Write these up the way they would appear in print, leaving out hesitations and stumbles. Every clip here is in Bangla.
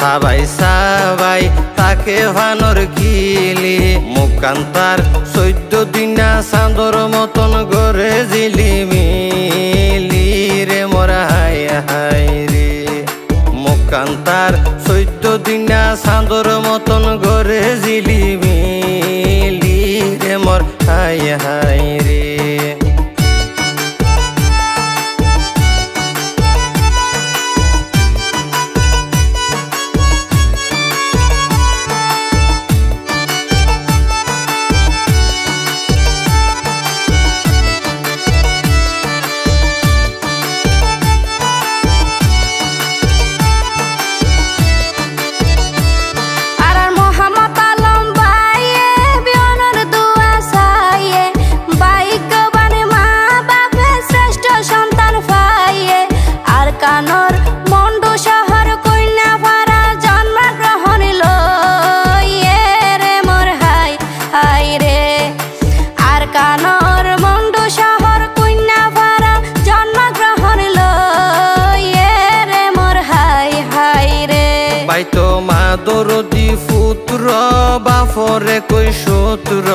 সাবাই সাবাই তাকে ভানর কিলি মুকান্তার 14 দিনা চাঁদর মতন গড়ে জিলিমিলি রে মোরা হাই হাই রে মুকান্তার 14 দিনা চাঁদর মতন গড়ে জিলিমিলি রে মোর হাই হাই রে পাইতো মা দরদি পুত্র বাফরে কই সূত্র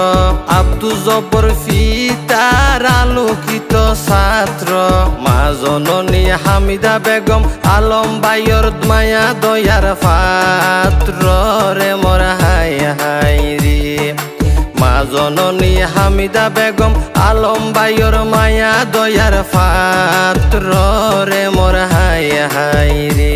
আব্দু জব্বর ফিতার আলোকিত ছাত্র মা জননী হামিদা বেগম আলম বাইর মায়া দয়ার পাত্র রে মোর হাই হাই রে মা জননী হামিদা বেগম আলম বাইর মায়া দয়ার পাত্র রে মোর হাই হাই রে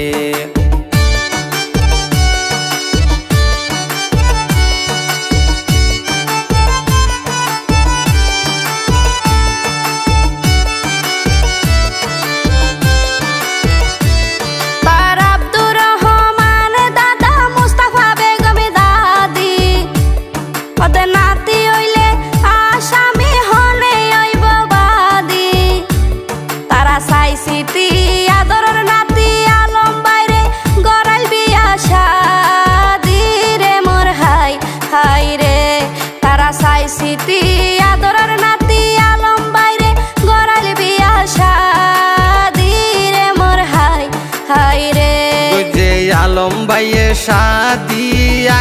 স্মৃতি আদরের নাতি আলম বাইরে গড়াল বিয়া শাদি রে মোর হাই হাই রে যে আলম বাইয়ে শাদি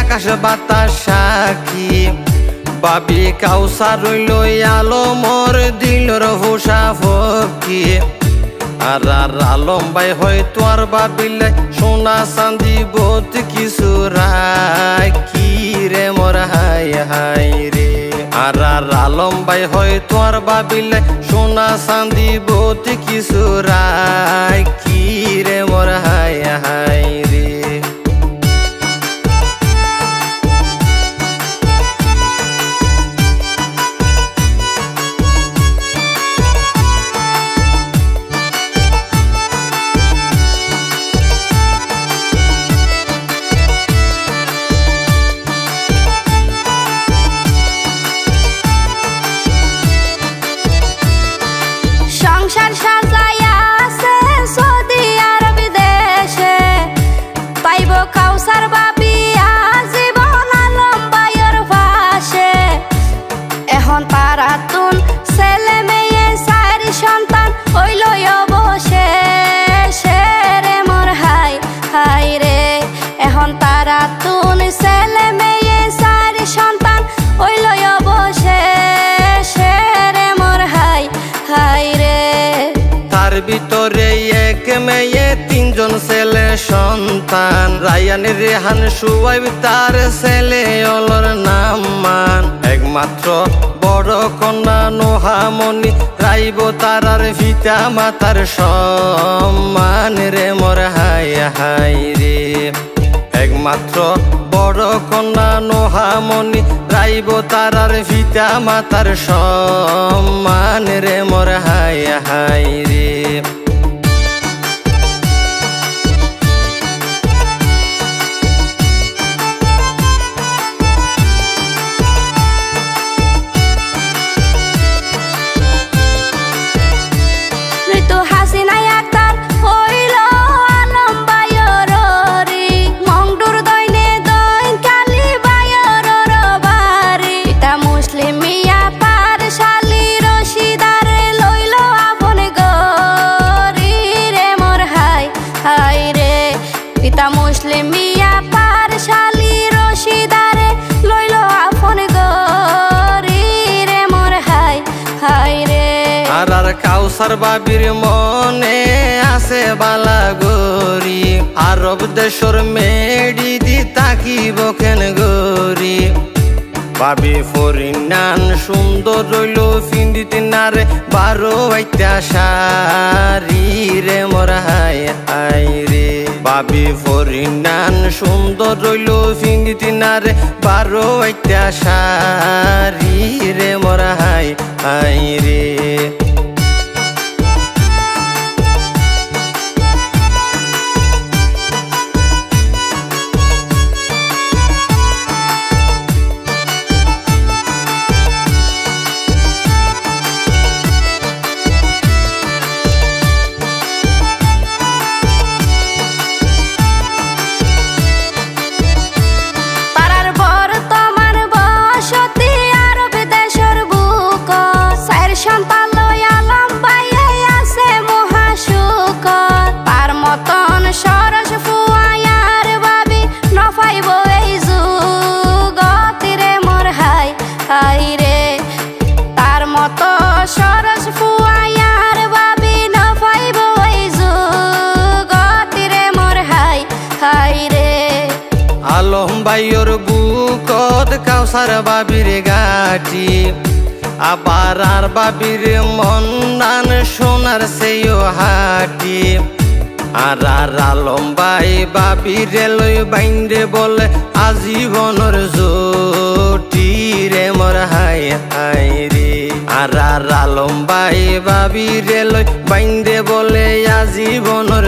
আকাশ বাতাস সাক্ষী বাবি কাউসার রইল আলমর দিলর হুসা ফকি আর আলম বাই হয় তোর বাবিলে সোনা চাঁদি বহুত কিছু রাখি রে মোর হাই হাই রে আর আলম বাই হয় তোর বাবিলে সোনা চাঁদি বহুত কিছু রাখি রে মোর হাই হাই রে সংসার সাজাইয়া আছে সৌদি আরব দেশে পাইব কাউসার বাবি জীবন আলম বাইর পাশে এখন তারা তুন ছেলে মেয়ে 4 সন্তান হইল অবশেষে রে মোর হাই হাই রে এখন তারা তুন ছেলে মেয়ে 4 সন্তান হইল অবশেষে রে মোর হাই হাই রে তার ভিতরে এক মেয়ে 3 জন ছেলে সন্তান রায়ান রেহান সুয়াইব তার ছেলে অলর নাম মান একমাত্র বড় কন্যা নোহামণি রাইব তারার পিতা মাতার সম্মান রে মোর হাই হাই রে একমাত্র বড় কন্যা নোহামণি রাইব তারার পিতা মাতার সম্মান রে মোর হাই হাই রে মুসলিমিয়া তার শালি রশিদারে লইল আপন গো মিয়া মুসলিম মিয়া পারশালি রশিদারে লইল আপন গরি রে মোর হাই হাই রে। আর কাউসার বাবির মনে আছে বালা গরি আরব দেশর মেডি দি তাকিব কেন গরি বাবি ফরিনান সুন্দর রইল ফিন্দিতে নারে 12 আইতা শাড়ি রে মোর হাই হাই রে। বাবি ফরিনান সুন্দর রইল ফিন্দিতে নারে 12 আইতা শাড়ি রে মোর হাই হাই রে। আলম বাইর বুকত কাউসার বাবির গাটি আবার আর বাবির মন নান সোনার সেও হাটি আর আলম বাই বাবিরে লই বাইন্দে বলে আজীবনের জুটি রে মোর হাই হাই রে। আর আলম বাই বাবিরে লই বাইন্দে বলে আজীবনের